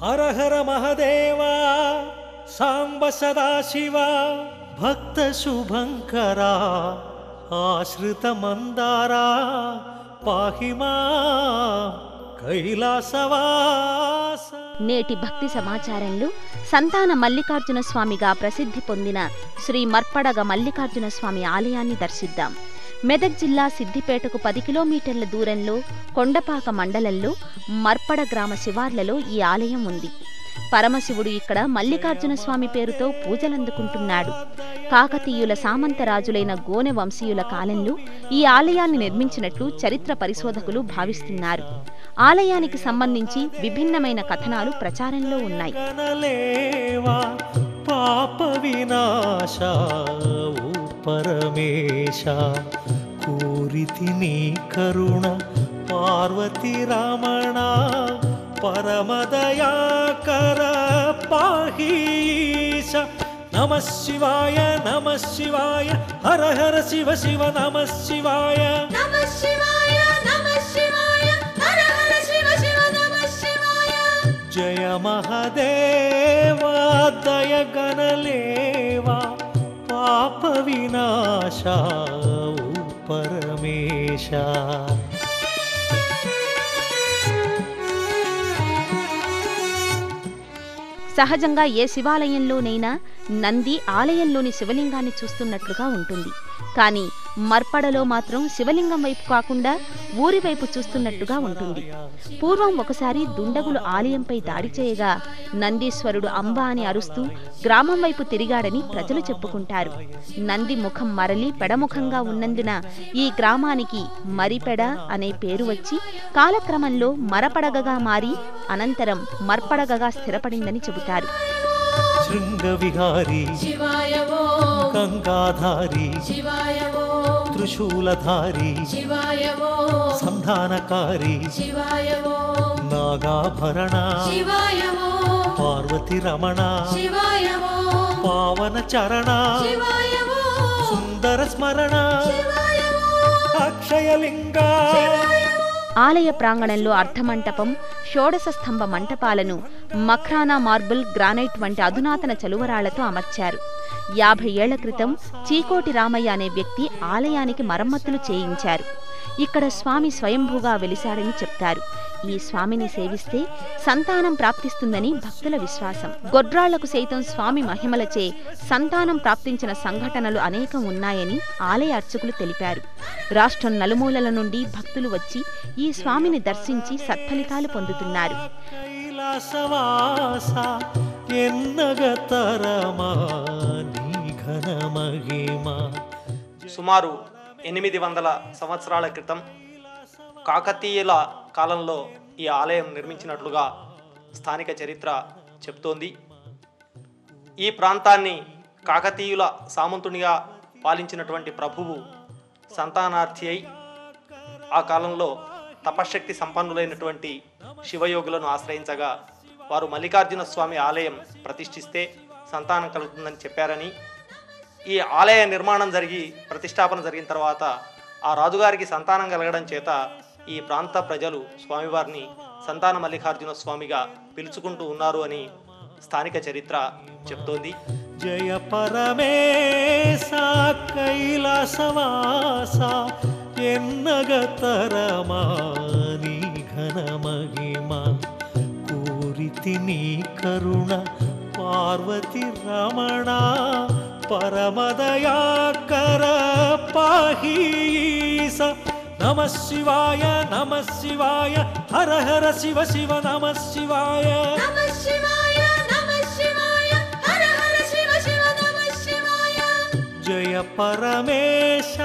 హర హర మహదేవా సాంబ సదాశివ భక్త శుభంకరా ఆశ్రిత మందారా పాహిమా కైలాసవాస. నేటి భక్తి సమాచారంలో సంతాన మల్లికార్జున స్వామిగా ప్రసిద్ధి పొందిన శ్రీ మర్పడగ మల్లికార్జున స్వామి ఆలయాన్ని దర్శిద్దాం. మెదక్ జిల్లా సిద్దిపేటకు 10 కిలోమీటర్ల దూరంలో కొండపాక మండలంలో మర్పడ గ్రామ శివార్లలో ఈ ఆలయం ఉంది. పరమశివుడు ఇక్కడ మల్లికార్జున స్వామి పేరుతో పూజలందుకుంటున్నాడు. కాకతీయుల సామంతరాజులైన గోనె వంశీయుల కాలంలో ఈ ఆలయాన్ని నిర్మించినట్లు చరిత్ర పరిశోధకులు భావిస్తున్నారు. ఆలయానికి సంబంధించి విభిన్నమైన కథనాలు ప్రచారంలో ఉన్నాయి. పాప వినాశ పరమేశ కోరితి నీ కరుణ పార్వతి రమణ పరమదయాకర పాహీశ. నమ శివాయ నమ శివాయ హర హర శివ శివ నమ శివాయ నమ శివాయ నమ శివాయ హర హర శివ శివ నమ శివాయ. జయ మహదేవ దయ గణలేవా పాప వినాశ పరమేశ. సహజంగా ఏ శివాలయంలోనైనా నంది ఆలయంలోని శివలింగాన్ని చూస్తున్నట్లుగా ఉంటుంది. కానీ మర్పడలో మాత్రం శివలింగం వైపు కాకుండా ఊరి వైపు చూస్తున్నట్టుగా ఉంటుంది. పూర్వం ఒకసారి దుండగులు ఆలయంపై దాడి చేయగా నందీశ్వరుడు అంబా అని అరుస్తూ గ్రామం వైపు తిరిగాడని ప్రజలు చెప్పుకుంటారు. నంది ముఖం మరలి పెడముఖంగా ఉన్నందున ఈ గ్రామానికి మరిపెడ అనే పేరు వచ్చి కాలక్రమంలో మరపడగగా మారి అనంతరం మర్పడగగా స్థిరపడిందని చెబుతారు. శృంగవిహారీ గంగాధారీ త్రిశూలధారీ సంధానకారీ నాగాభరణ పార్వతి రమణ పావన చరణ సుందర స్మరణ అక్షయలింగ. ఆలయ ప్రాంగణంలో అర్ధమంటపం, షోడశ స్తంభ మంటపాలను మఖ్రానా మార్బుల్, గ్రానైట్ వంటి అధునాతన చలువరాళ్లతో అమర్చారు. 50 ఏళ్ల క్రితం చీకోటి రామయ్య అనే వ్యక్తి ఆలయానికి మరమ్మతులు చేయించారు. ఇక్కడ స్వామి స్వయంభూగా వెలిశాడని చెప్తారు. ఈ స్వామిని సేవిస్తే సంతానం ప్రాప్తిస్తుందని భక్తుల విశ్వాసం. గొడ్రాళ్లకు సైతం స్వామి మహిమలచే సంతానం ప్రాప్తించిన సంఘటనలు అనేకం ఉన్నాయని ఆలయ అర్చకులు తెలిపారు. రాష్ట్రం నలుమూలల నుండి భక్తులు వచ్చి ఈ స్వామిని దర్శించి సత్ఫలితాలు పొందుతున్నారు. సుమారు 800 సంవత్సరాల క్రితం కాకతీయుల కాలంలో ఈ ఆలయం నిర్మించినట్లుగా స్థానిక చరిత్ర చెప్తోంది. ఈ ప్రాంతాన్ని కాకతీయుల సామంతునిగా పాలించినటువంటి ప్రభువు సంతానార్థి అయి ఆ కాలంలో తపశ్శక్తి సంపన్నులైనటువంటి శివయోగులను ఆశ్రయించగా వారు మల్లికార్జున స్వామి ఆలయం ప్రతిష్ఠిస్తే సంతానం కలుగుతుందని చెప్పారని, ఈ ఆలయ నిర్మాణం జరిగి ప్రతిష్టాపన జరిగిన తర్వాత ఆ రాజుగారికి సంతానం కలగడం చేత ఈ ప్రాంత ప్రజలు స్వామివారిని సంతాన మల్లికార్జున స్వామిగా పిలుచుకుంటూ ఉన్నారు అని స్థానిక చరిత్ర చెప్తోంది. జయ పరమేశ కైలాసవాస ఎన్నగతరమా నీ ఘన మహిమ కోరితి నీ కరుణ పార్వతి రమణ పరమదయాకర పాహీశ. నమ శివాయ నమ శివాయ హర హర శివ శివ నమ శివాయ నమ శివాయ నమ శివాయ హర హర శివ శివ నమ శివాయ. జయ పరమేశ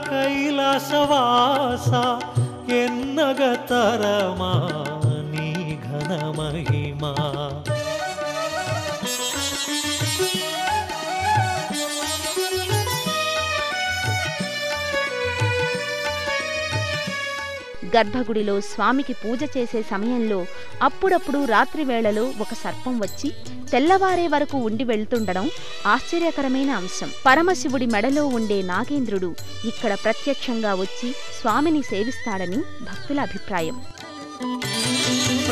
కైలాసవాస ఎన్నగతరమా నీ ఘన మహిమా. గర్భగుడిలో స్వామికి పూజ చేసే సమయంలో అప్పుడప్పుడు రాత్రి వేళలో ఒక సర్పం వచ్చి తెల్లవారే వరకు ఉండి వెళ్తుండడం ఆశ్చర్యకరమైన అంశం. పరమశివుడి మెడలో ఉండే నాగేంద్రుడు ఇక్కడ ప్రత్యక్షంగా వచ్చి స్వామిని సేవిస్తాడని భక్తుల అభిప్రాయం.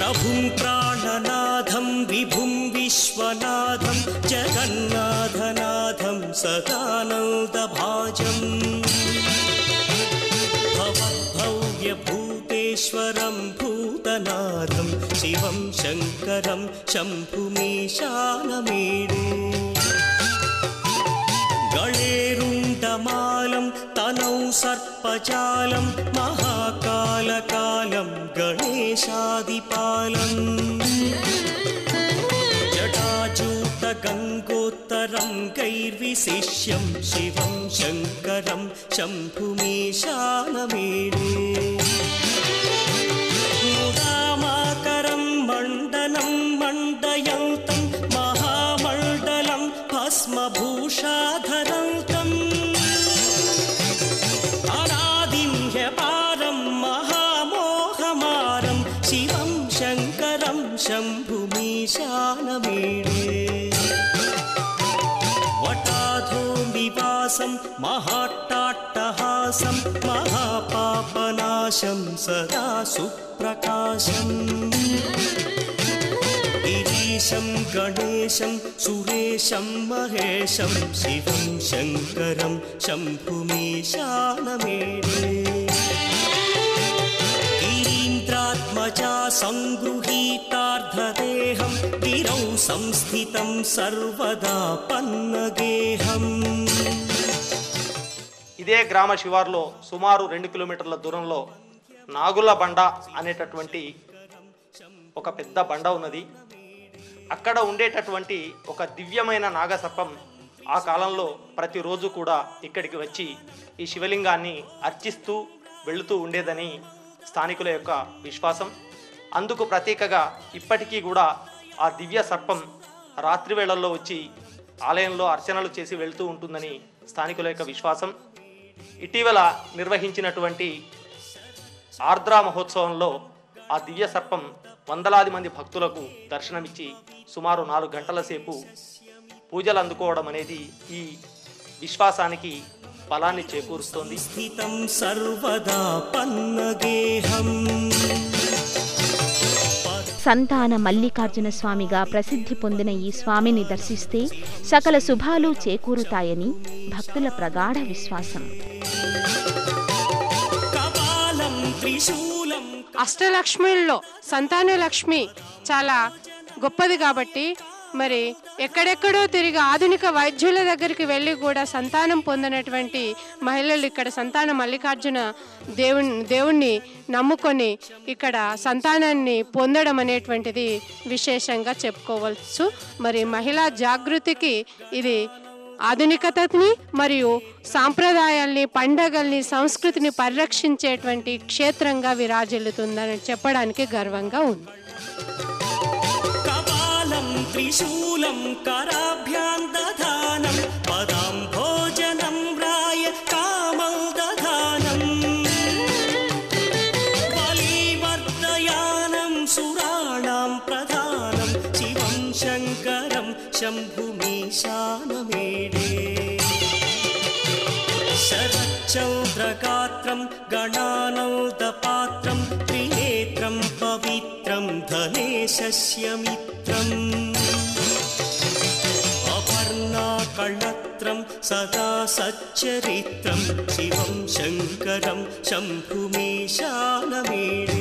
प्रभुं प्राणनाथं विभुं विश्वनाथं जगन्नाथनाथं सदानन्दभाजम् भवद्भव्यभूतेश्वरं भूतनाथं शिवं शङ्करं शम्भुमीशानमीडे गणेरुण्डमालं तनौ सर्पजालं महाकालकालं गणेशादिपालम् जटाजूटगङ्गोत्तरं गैर्विशिष्यं शिवं शङ्करं शम्भुमीशानमीडे मुदामाकरं मण्डनं मण्डयन्तं महामण्डलं भस्मभूषाधरन्तम् अनादिं ह्यपारं महामोहमारं शिवं शङ्करं शम्भुमीशानमीडे वटाधो निवासं महाट्टाट्टहासं महापापनाशं सदा सुप्रकाशम् गिरीशं गणेशं सुरेशं महेशं शिवं शङ्करं शम्भुमीशानमीडे गिरीन्द्रात्मजा संगृहीतार्धदेहं गिरौ संस्थितं सर्वदा पन्नगेहम् ఇదే గ్రామ శివారులో సుమారు 2 కిలోమీటర్ల దూరంలో నాగుల బండ అనేటటువంటి ఒక పెద్ద బండ ఉన్నది. అక్కడ ఉండేటటువంటి ఒక దివ్యమైన నాగసర్పం ఆ కాలంలో ప్రతిరోజు కూడా ఇక్కడికి వచ్చి ఈ శివలింగాన్ని అర్చిస్తూ వెళుతూ ఉండేదని స్థానికుల యొక్క విశ్వాసం. అందుకు ప్రతీకగా ఇప్పటికీ కూడా ఆ దివ్య సర్పం రాత్రి వేళల్లో వచ్చి ఆలయంలో అర్చనలు చేసి వెళ్తూ ఉంటుందని స్థానికుల యొక్క విశ్వాసం. ఇటీవల నిర్వహించినటువంటి ఆర్ద్రా మహోత్సవంలో ఆ దివ్య సర్పం వందలాది మంది భక్తులకు దర్శనమిచ్చి సుమారు 4 గంటల సేపు పూజలు అందుకోవడం అనేది ఈ విశ్వాసానికి బలాన్ని చేకూరుస్తోంది. సంతాన మల్లికార్జున స్వామిగా ప్రసిద్ధి పొందిన ఈ స్వామిని దర్శిస్తే సకల శుభాలు చేకూరుతాయని భక్తుల ప్రగాఢ విశ్వాసం. అష్టలక్ష్మిల్లో సంతాన లక్ష్మి చాలా గొప్పది కాబట్టి మరి ఎక్కడెక్కడో తిరిగి ఆధునిక వైద్యుల దగ్గరికి వెళ్ళి కూడా సంతానం పొందినటువంటి మహిళలు ఇక్కడ సంతాన మల్లికార్జున దేవుణ్ణి నమ్ముకొని ఇక్కడ సంతానాన్ని పొందడం అనేటువంటిది విశేషంగా చెప్పుకోవచ్చు. మరి మహిళా జాగృతికి ఇది ఆధునికతని మరియు సాంప్రదాయాల్ని, పండగల్ని, సంస్కృతిని పరిరక్షించేటువంటి క్షేత్రంగా విరాజిల్లుతుందని చెప్పడానికి గర్వంగా ఉంది. త్రిశూలం కరాభ్యాం దధానం పదాం భోజనం రాయ కామం దధానం బలివర్ధయానం సురాణాం ప్రధానం శివం శంకరం శంభుమీశానమీడే శరచ్చౌద్రగాత్రం గణానౌదపాత్రం త్రినేత్రం పవిత్రం ధనేశస్య మిత్రం అపర్ణాకళత్రం సదా సచ్చరిత్రం శివం శంకరం శంభుమీశానమీడే